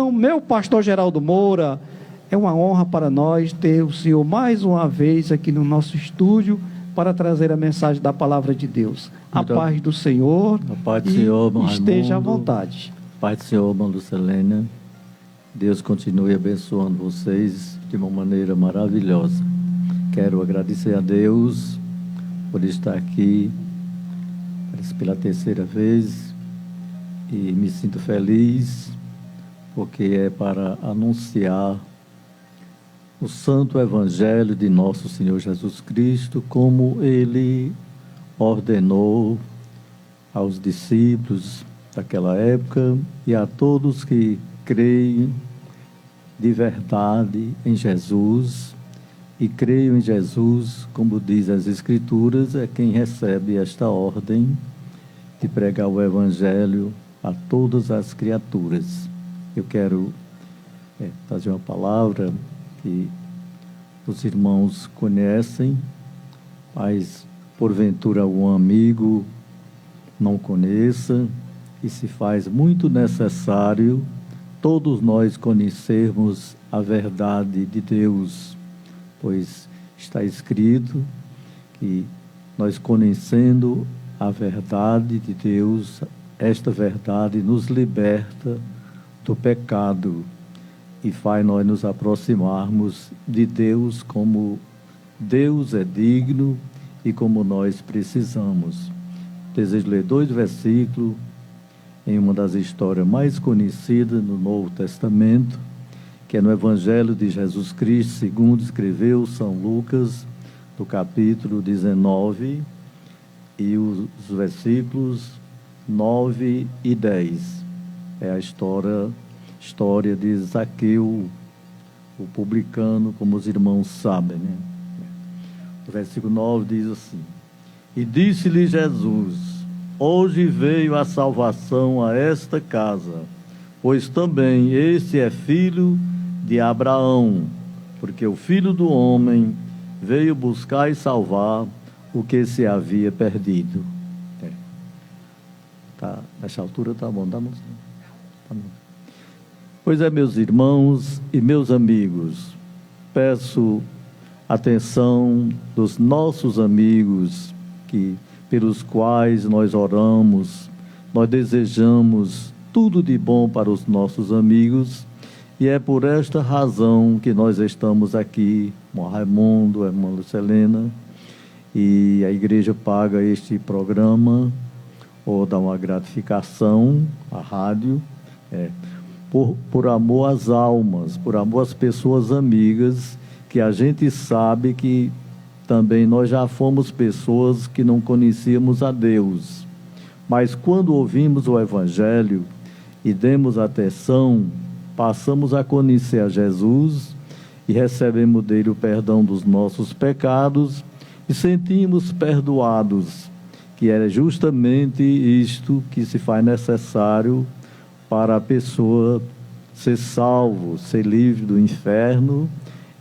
irmão, meu pastor Geraldo Moura. É uma honra para nós ter o senhor mais uma vez aqui no nosso estúdio para trazer a mensagem da palavra de Deus. A paz do Senhor. A paz do Senhor, irmão esteja à Raimundo. vontade. A paz do Senhor, irmão Lucelena. Deus continue abençoando vocês de uma maneira maravilhosa. Quero agradecer a Deus por estar aqui pela terceira vez e me sinto feliz porque é para anunciar o Santo Evangelho de nosso Senhor Jesus Cristo, como Ele ordenou aos discípulos daquela época e a todos que creem de verdade em Jesus e creio em Jesus, como diz as Escrituras, é quem recebe esta ordem de pregar o Evangelho a todas as criaturas. Eu quero fazer uma palavra que os irmãos conhecem, mas porventura algum amigo não conheça, e se faz muito necessário todos nós conhecermos a verdade de Deus, pois está escrito que nós conhecendo a verdade de Deus, esta verdade nos liberta do pecado e faz nós nos aproximarmos de Deus como Deus é digno e como nós precisamos. Desejo ler 2 versículos em uma das histórias mais conhecidas no Novo Testamento, que é no Evangelho de Jesus Cristo, segundo escreveu São Lucas, do capítulo 19, e os versículos 9 e 10. É a história de Zaqueu, o publicano, como os irmãos sabem, né? O versículo 9 diz assim: E disse-lhe Jesus: Hoje veio a salvação a esta casa, pois também este é filho de Abraão, porque o Filho do Homem veio buscar e salvar o que se havia perdido. Tá, nessa altura tá bom, tá bom? Tá bom. Pois é, meus irmãos e meus amigos, peço atenção dos nossos amigos pelos quais nós oramos, nós desejamos tudo de bom para os nossos amigos, e é por esta razão que nós estamos aqui, irmão Raimundo, irmã Lucelena, e a igreja paga este programa, ou dá uma gratificação à rádio, por amor às almas, por amor às pessoas amigas, que a gente sabe que também nós já fomos pessoas que não conhecíamos a Deus. Mas quando ouvimos o Evangelho e demos atenção, passamos a conhecer a Jesus e recebemos dele o perdão dos nossos pecados e sentimos perdoados, que é justamente isto que se faz necessário para a pessoa ser salvo, ser livre do inferno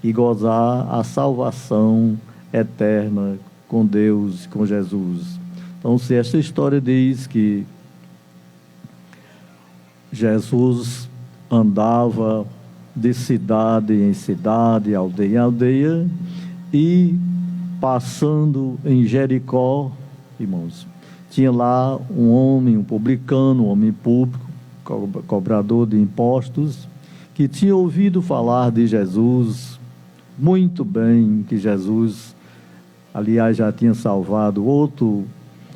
e gozar a salvação eterna com Deus, com Jesus. Então, se esta história diz que Jesus andava de cidade em cidade, aldeia em aldeia, e passando em Jericó, irmãos, tinha lá um homem, um publicano, um homem público, cobrador de impostos, que tinha ouvido falar de Jesus muito bem, que Jesus, aliás, já tinha salvado outro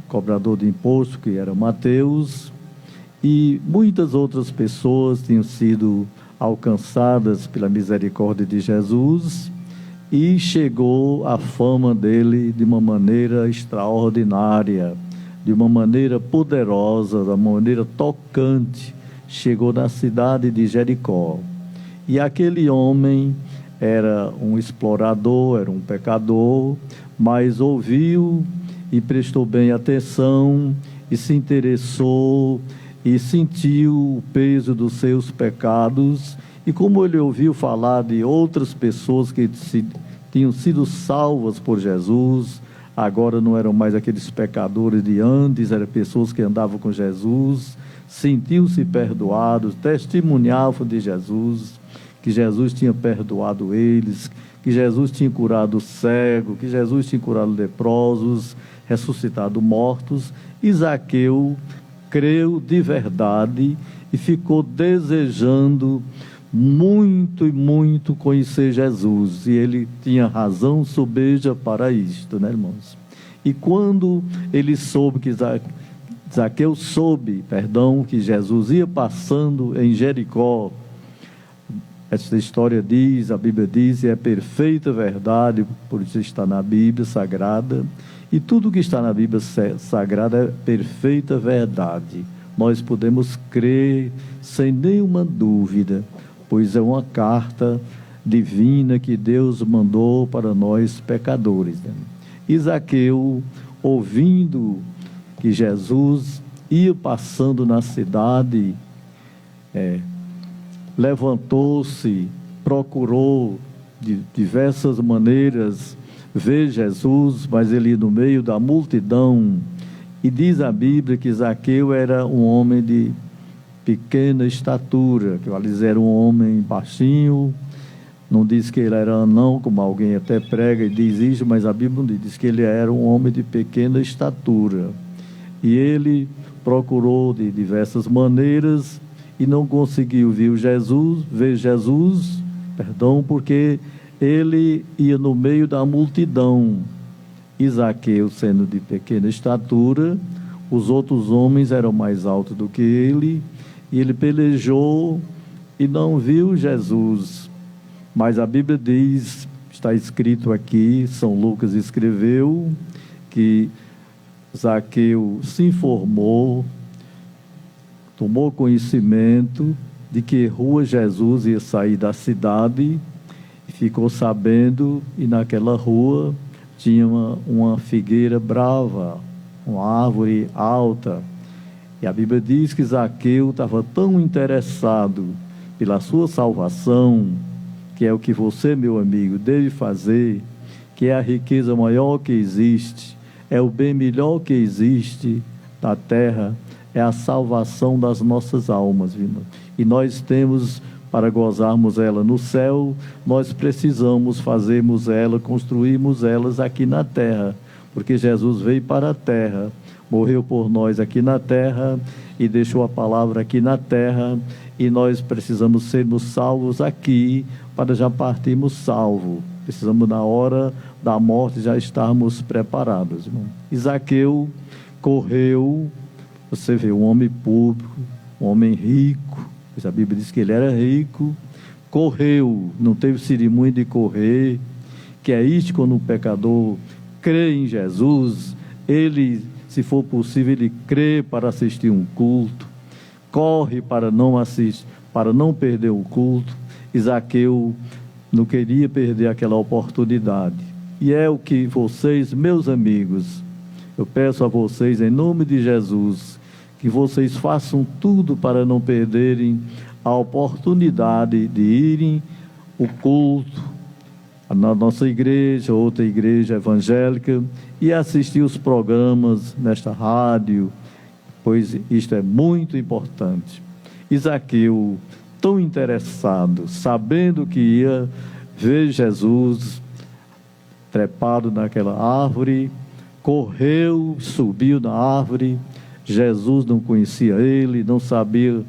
cobrador de imposto, que era Mateus, e muitas outras pessoas tinham sido alcançadas pela misericórdia de Jesus, e chegou a fama dele de uma maneira extraordinária, de uma maneira poderosa, de uma maneira tocante, chegou na cidade de Jericó. E aquele homem era um explorador, era um pecador, mas ouviu e prestou bem atenção e se interessou e sentiu o peso dos seus pecados. E como ele ouviu falar de outras pessoas que tinham sido salvas por Jesus, agora não eram mais aqueles pecadores de antes, eram pessoas que andavam com Jesus, sentiu-se perdoado, testemunhavam de Jesus, que Jesus tinha perdoado eles, que Jesus tinha curado o cego, que Jesus tinha curado leprosos, ressuscitado mortos. E Zaqueu creu de verdade e ficou desejando muito e muito conhecer Jesus. E ele tinha razão sobeja para isto, né, irmãos? E quando ele soube que Zaqueu soube, que Jesus ia passando em Jericó, essa história diz, a Bíblia diz, e é perfeita verdade, por isso está na Bíblia Sagrada, e tudo que está na Bíblia Sagrada é perfeita verdade. Nós podemos crer sem nenhuma dúvida, pois é uma carta divina que Deus mandou para nós pecadores, né? E Zaqueu, ouvindo que Jesus ia passando na cidade, levantou-se, procurou de diversas maneiras ver Jesus, mas ele no meio da multidão. E diz a Bíblia que Zaqueu era um homem de pequena estatura, que eles era um homem baixinho. Não diz que ele era anão, como alguém até prega e diz isso, mas a Bíblia não diz que ele era um homem de pequena estatura. E ele procurou de diversas maneiras e não conseguiu ver Jesus, porque ele ia no meio da multidão. E Zaqueu, sendo de pequena estatura, os outros homens eram mais altos do que ele, e ele pelejou e não viu Jesus. Mas a Bíblia diz, está escrito aqui, São Lucas escreveu, que Zaqueu se informou, tomou conhecimento de que rua Jesus ia sair da cidade, e ficou sabendo, e naquela rua tinha uma figueira brava, uma árvore alta. E a Bíblia diz que Zaqueu estava tão interessado pela sua salvação, que é o que você, meu amigo, deve fazer, que é a riqueza maior que existe, é o bem melhor que existe na terra, é a salvação das nossas almas, irmão. E nós temos, para gozarmos ela no céu, nós precisamos fazermos ela, construirmos elas aqui na terra, porque Jesus veio para a terra, morreu por nós aqui na terra e deixou a palavra aqui na terra, e nós precisamos sermos salvos aqui para já partirmos salvos. Precisamos, na hora da morte, já estarmos preparados, irmão. Zaqueu correu, você vê, um homem público, um homem rico, pois a Bíblia diz que ele era rico, correu, não teve cerimônia de correr, que é isso quando um pecador crê em Jesus, ele, se for possível, ele crê para assistir um culto, corre para não assistir, para não perder o culto. Zaqueu não queria perder aquela oportunidade. E é o que vocês, meus amigos, eu peço a vocês, em nome de Jesus, que vocês façam tudo para não perderem a oportunidade de irem ao culto, na nossa igreja, outra igreja evangélica, e assistir os programas nesta rádio, pois isto é muito importante. Zaqueu, tão interessado, sabendo que ia ver Jesus trepado naquela árvore, correu, subiu na árvore. Jesus não conhecia ele, não sabia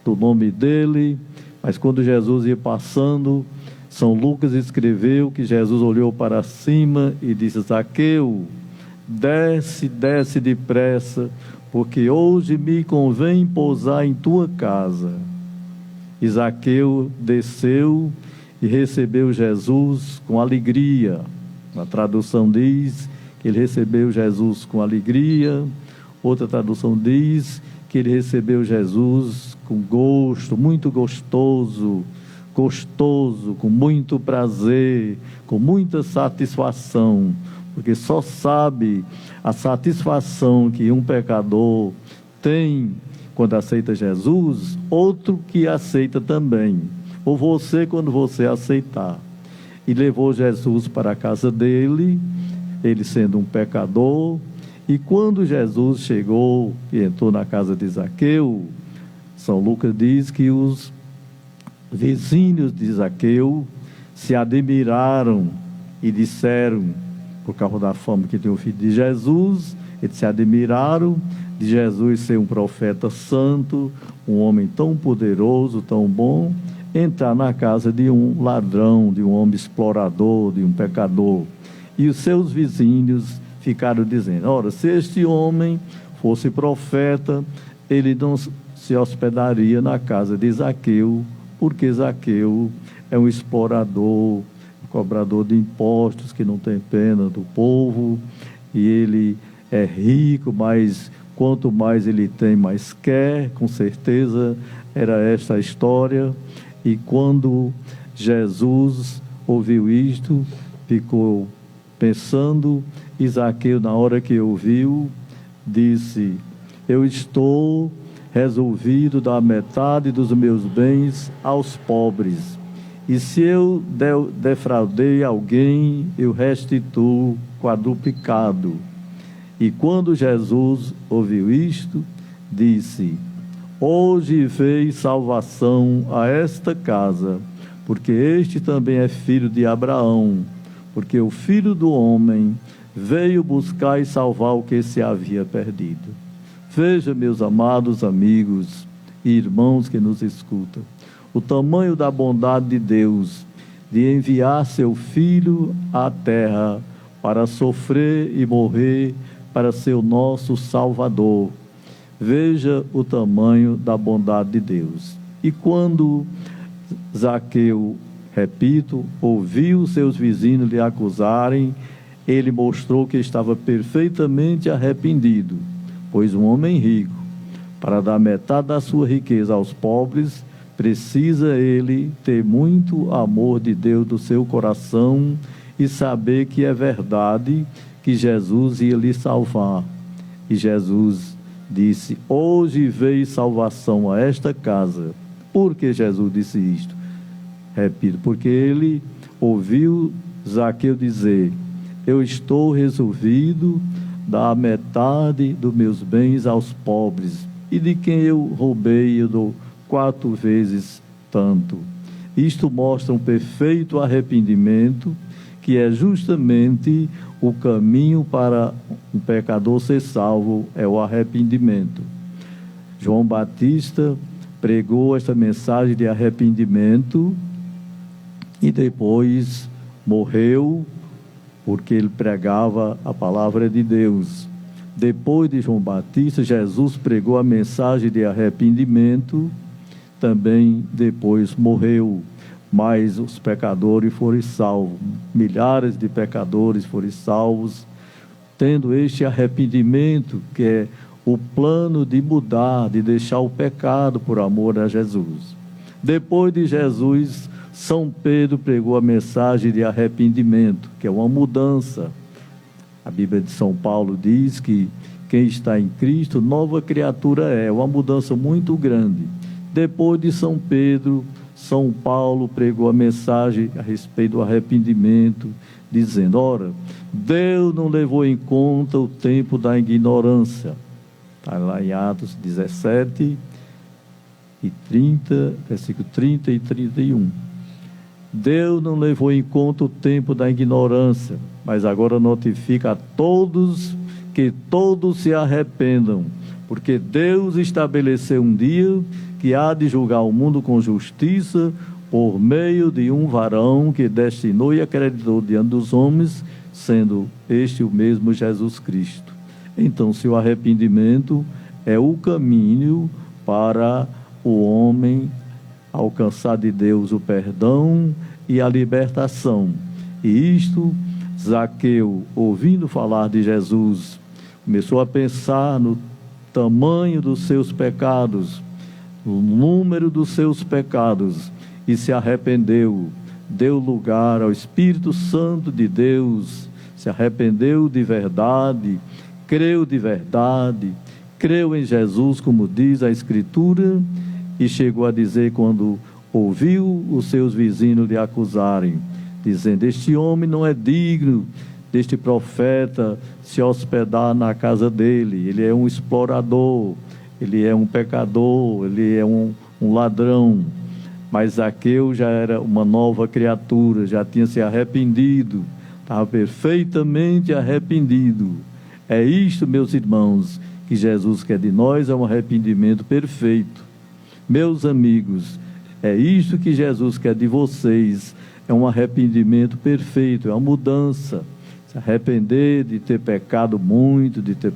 do nome dele, mas quando Jesus ia passando, São Lucas escreveu que Jesus olhou para cima e disse: Zaqueu, desce, desce depressa, porque hoje me convém pousar em tua casa. E Zaqueu desceu e recebeu Jesus com alegria. A tradução diz que ele recebeu Jesus com alegria. Outra tradução diz que ele recebeu Jesus com gosto, muito gostoso, com muito prazer, com muita satisfação, porque só sabe a satisfação que um pecador tem quando aceita Jesus, outro que aceita também, ou você quando você aceitar. E levou Jesus para a casa dele, ele sendo um pecador, E quando Jesus chegou e entrou na casa de Zaqueu, São Lucas diz que os vizinhos de Zaqueu se admiraram e disseram, por causa da fama que tinha o filho de Jesus, eles se admiraram de Jesus ser um profeta santo, um homem tão poderoso, tão bom, entrar na casa de um ladrão, de um homem explorador, de um pecador. E os seus vizinhos ficaram dizendo: ora, se este homem fosse profeta, ele não se hospedaria na casa de Zaqueu, porque Zaqueu é um explorador, um cobrador de impostos, que não tem pena do povo, e ele é rico, mas quanto mais ele tem, mais quer. Com certeza era esta a história. E quando Jesus ouviu isto, ficou pensando, e Zaqueu, na hora que ouviu, disse: eu estou resolvido dar metade dos meus bens aos pobres, e se eu defraudei alguém, eu restituo quadruplicado. E quando Jesus ouviu isto, disse: hoje veio salvação a esta casa, porque este também é filho de Abraão, porque o Filho do Homem veio buscar e salvar o que se havia perdido. Veja, meus amados amigos e irmãos que nos escutam, o tamanho da bondade de Deus de enviar seu Filho à terra para sofrer e morrer, para ser o nosso Salvador. Veja o tamanho da bondade de Deus. E quando Zaqueu, repito, ouviu seus vizinhos lhe acusarem, ele mostrou que estava perfeitamente arrependido, pois um homem rico, para dar metade da sua riqueza aos pobres, precisa ele ter muito amor de Deus no seu coração e saber que é verdade que Jesus ia lhe salvar. E Jesus disse: hoje veio salvação a esta casa. Por que Jesus disse isto? Repito, porque ele ouviu Zaqueu dizer: eu estou resolvido dar metade dos meus bens aos pobres, e de quem eu roubei eu dou 4 vezes tanto. Isto mostra um perfeito arrependimento, que é justamente o caminho para um pecador ser salvo, é o arrependimento. João Batista pregou esta mensagem de arrependimento e depois morreu, porque ele pregava a palavra de Deus. Depois de João Batista, Jesus pregou a mensagem de arrependimento, também depois morreu, mas os pecadores foram salvos. Milhares de pecadores foram salvos, tendo este arrependimento, que é o plano de mudar, de deixar o pecado por amor a Jesus. Depois de Jesus, São Pedro pregou a mensagem de arrependimento, que é uma mudança. A Bíblia de São Paulo diz que quem está em Cristo, nova criatura é, uma mudança muito grande. Depois de São Pedro, São Paulo pregou a mensagem a respeito do arrependimento, dizendo: ora, Deus não levou em conta o tempo da ignorância. Está lá em Atos 17 e 30, versículo 30 e 31. Deus não levou em conta o tempo da ignorância, mas agora notifica a todos que todos se arrependam, porque Deus estabeleceu um dia que há de julgar o mundo com justiça por meio de um varão que destinou e acreditou diante dos homens, sendo este o mesmo Jesus Cristo. Então, se o arrependimento é o caminho para o homem alcançar de Deus o perdão e a libertação. E isto, Zaqueu, ouvindo falar de Jesus, começou a pensar no tamanho dos seus pecados, no número dos seus pecados, e se arrependeu, deu lugar ao Espírito Santo de Deus, se arrependeu de verdade, creu de verdade, creu em Jesus, como diz a Escritura, e chegou a dizer, quando ouviu os seus vizinhos lhe acusarem, dizendo: este homem não é digno deste profeta se hospedar na casa dele. Ele é um explorador, ele é um pecador, ele é um ladrão. Mas Zaqueu já era uma nova criatura, já tinha se arrependido, estava perfeitamente arrependido. É isto, meus irmãos, que Jesus quer de nós, é um arrependimento perfeito. Meus amigos, é isto que Jesus quer de vocês, é um arrependimento perfeito, é uma mudança. Se arrepender de ter pecado muito, de ter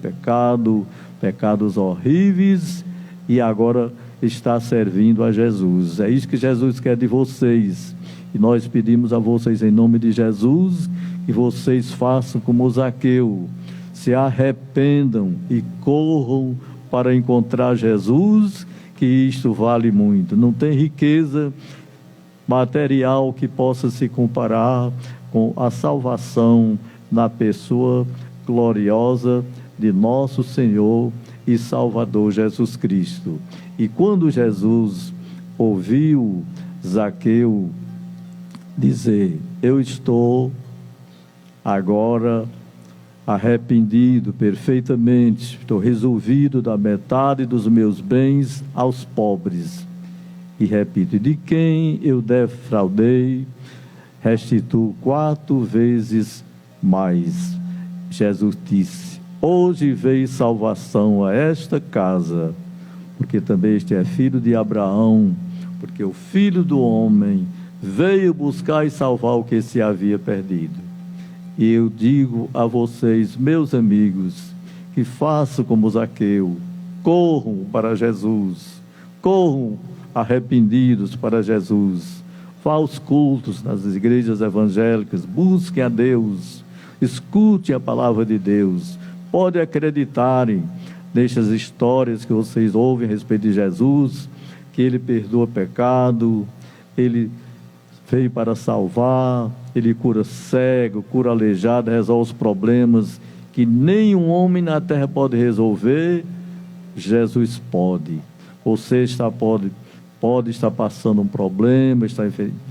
pecados horríveis, e agora está servindo a Jesus. É isso que Jesus quer de vocês. E nós pedimos a vocês, em nome de Jesus, que vocês façam como Zaqueu, se arrependam e corram para encontrar Jesus, que isto vale muito. Não tem riqueza material que possa se comparar com a salvação na pessoa gloriosa de nosso Senhor e Salvador Jesus Cristo. E quando Jesus ouviu Zaqueu dizer: eu estou agora arrependido perfeitamente, estou resolvido dar metade dos meus bens aos pobres. E repito: de quem eu defraudei, restituo 4 vezes mais. Jesus disse: hoje veio salvação a esta casa, porque também este é filho de Abraão, porque o Filho do Homem veio buscar e salvar o que se havia perdido. E eu digo a vocês, meus amigos, que façam como Zaqueu, corram para Jesus, corram arrependidos para Jesus, vá aos cultos nas igrejas evangélicas, busquem a Deus, escutem a palavra de Deus, podem acreditarem nestas histórias que vocês ouvem a respeito de Jesus, que Ele perdoa pecado, Ele veio para salvar, Ele cura cego, cura aleijado, resolve os problemas que nenhum homem na terra pode resolver. Jesus pode. Você pode estar passando um problema, está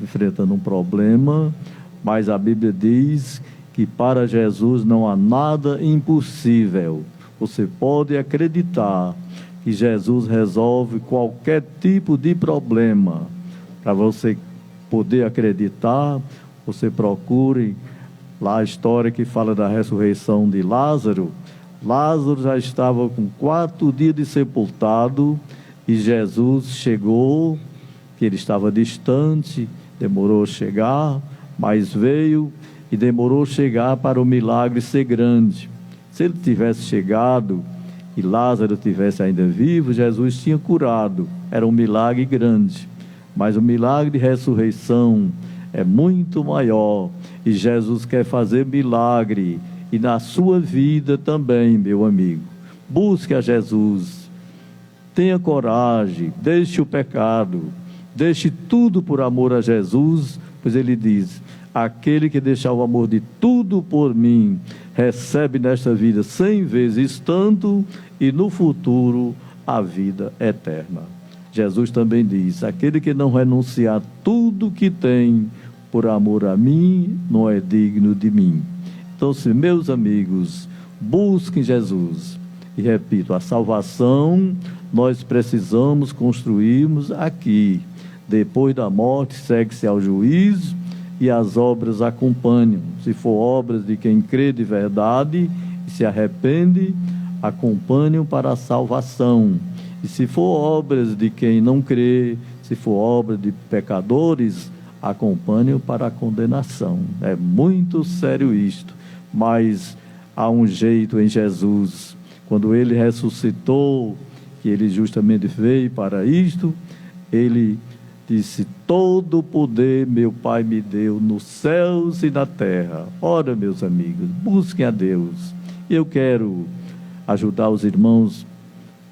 enfrentando um problema, mas a Bíblia diz que para Jesus não há nada impossível. Você pode acreditar que Jesus resolve qualquer tipo de problema. Para você poder acreditar, você procure lá a história que fala da ressurreição de Lázaro. Lázaro já estava com 4 dias de sepultado e Jesus chegou, que ele estava distante, demorou a chegar, mas veio e demorou a chegar para o milagre ser grande. Se ele tivesse chegado e Lázaro tivesse ainda vivo, Jesus tinha curado. Era um milagre grande. Mas o milagre de ressurreição é muito maior. E Jesus quer fazer milagre. E na sua vida também, meu amigo. Busque a Jesus. Tenha coragem. Deixe o pecado. Deixe tudo por amor a Jesus. Pois ele diz: aquele que deixar o amor de tudo por mim, recebe nesta vida 100 vezes tanto, e no futuro a vida eterna. Jesus também diz: aquele que não renunciar tudo que tem por amor a mim, não é digno de mim. Então, se meus amigos, busquem Jesus. E repito, a salvação nós precisamos construirmos aqui. Depois da morte, segue-se ao juízo e as obras acompanham. Se for obras de quem crê de verdade e se arrepende, acompanham para a salvação. E se for obras de quem não crê, se for obra de pecadores, acompanham para a condenação. É muito sério isto, mas há um jeito em Jesus. Quando Ele ressuscitou, que Ele justamente veio para isto, Ele disse: todo o poder meu Pai me deu nos céus e na terra. Ora, meus amigos, busquem a Deus. Eu quero ajudar os irmãos,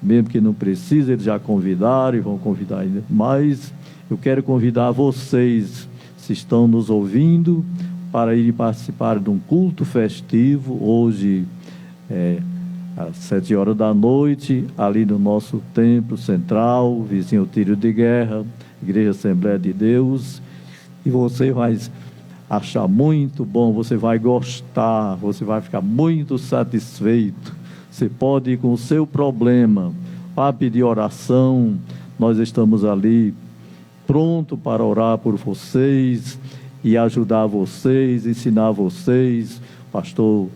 mesmo que não precise, eles já convidaram e vão convidar ainda mais. Eu quero convidar vocês, se estão nos ouvindo, para irem participar de um culto festivo, hoje, às 7 horas da noite, ali no nosso templo central, vizinho ao tiro de guerra, Igreja Assembleia de Deus. E você vai achar muito bom, você vai gostar, você vai ficar muito satisfeito. Você pode ir com o seu problema, para pedir oração, nós estamos ali pronto para orar por vocês e ajudar vocês, ensinar vocês. Pastor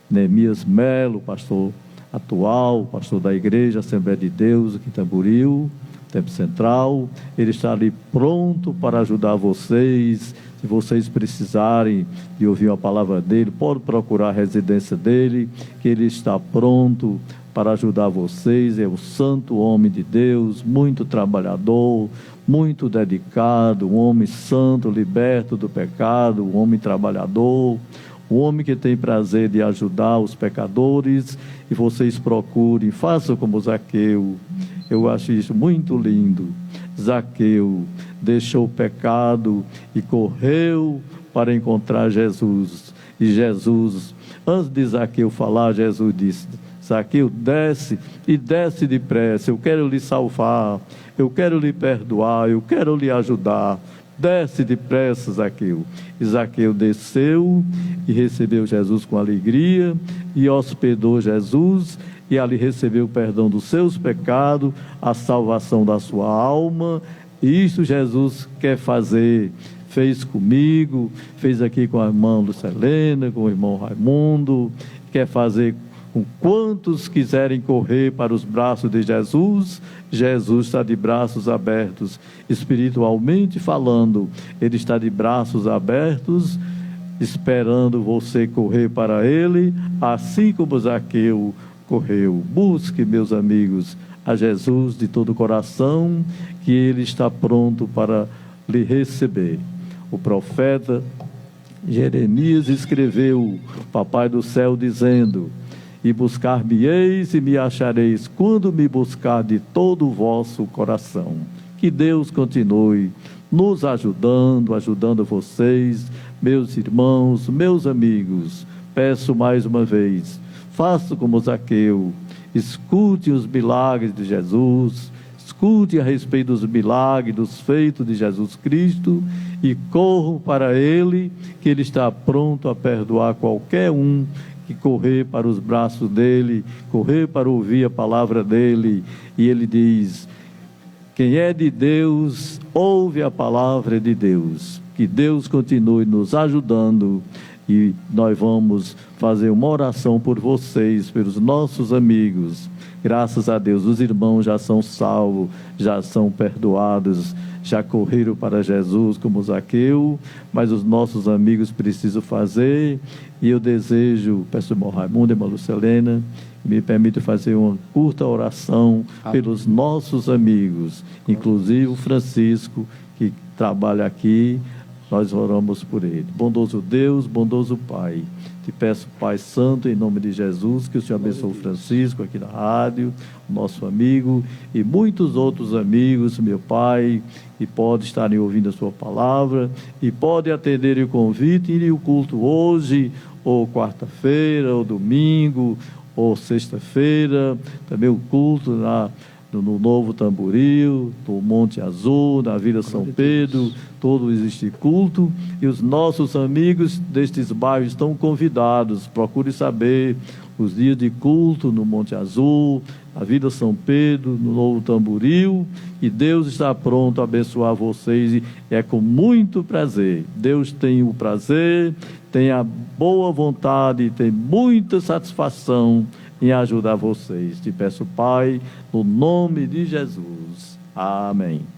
Neemias Melo, pastor atual, pastor da Igreja Assembleia de Deus aqui em Tamboril, Tempo Central, ele está ali pronto para ajudar vocês. Se vocês precisarem de ouvir uma palavra dele, pode procurar a residência dele, que ele está pronto para ajudar vocês. É o santo homem de Deus, muito trabalhador, muito dedicado, um homem santo, liberto do pecado, um homem trabalhador, um homem que tem prazer de ajudar os pecadores. E vocês procurem, façam como Zaqueu. Eu acho isso muito lindo. Zaqueu deixou o pecado e correu para encontrar Jesus. E Jesus, antes de Zaqueu falar, Jesus disse: Zaqueu, desce, e desce depressa, eu quero lhe salvar, eu quero lhe perdoar, eu quero lhe ajudar. Desce depressa, Zaqueu. E Zaqueu desceu e recebeu Jesus com alegria e hospedou Jesus, e ali recebeu o perdão dos seus pecados, a salvação da sua alma. E isso Jesus quer fazer. Fez comigo, fez aqui com a irmã Lucelena, com o irmão Raimundo, quer fazer com quantos quiserem correr para os braços de Jesus. Jesus está de braços abertos, espiritualmente falando, ele está de braços abertos, esperando você correr para ele, assim como Zaqueu correu. Busque, meus amigos, a Jesus de todo o coração, que ele está pronto para lhe receber. O profeta Jeremias escreveu, Papai do céu, dizendo: e buscar-me-eis e me achareis, quando me buscar de todo o vosso coração. Que Deus continue nos ajudando vocês, meus irmãos, meus amigos. Peço mais uma vez, faça como Zaqueu, escute os milagres de Jesus, escute a respeito dos milagres, dos feitos de Jesus Cristo, e corram para ele, que ele está pronto a perdoar qualquer um que correr para os braços dele, correr para ouvir a palavra dele. E ele diz: quem é de Deus, ouve a palavra de Deus. Que Deus continue nos ajudando, e nós vamos fazer uma oração por vocês, pelos nossos amigos. Graças a Deus, os irmãos já são salvos, já são perdoados, já correram para Jesus como Zaqueu, mas os nossos amigos precisam fazer. E eu desejo, peço ao irmão Raimundo e irmã Lucelena, me permite fazer uma curta oração pelos nossos amigos, inclusive o Francisco, que trabalha aqui. Nós oramos por ele. Bondoso Deus, bondoso Pai, te peço, Pai Santo, em nome de Jesus, que o Senhor abençoe o Francisco aqui na rádio, nosso amigo, e muitos outros amigos, meu Pai, que podem estarem ouvindo a sua palavra, e podem atender o convite, e o culto hoje, ou quarta-feira, ou domingo, ou sexta-feira, também o culto no Novo Tamboril, no Monte Azul, na Vila São Pedro, todo existe culto, e os nossos amigos destes bairros estão convidados. Procure saber os dias de culto no Monte Azul, na Vila São Pedro, no Novo Tamboril, e Deus está pronto a abençoar vocês, e é com muito prazer. Deus tem o prazer, tem a boa vontade, tem muita satisfação em ajudar vocês. Te peço, Pai, no nome de Jesus. Amém.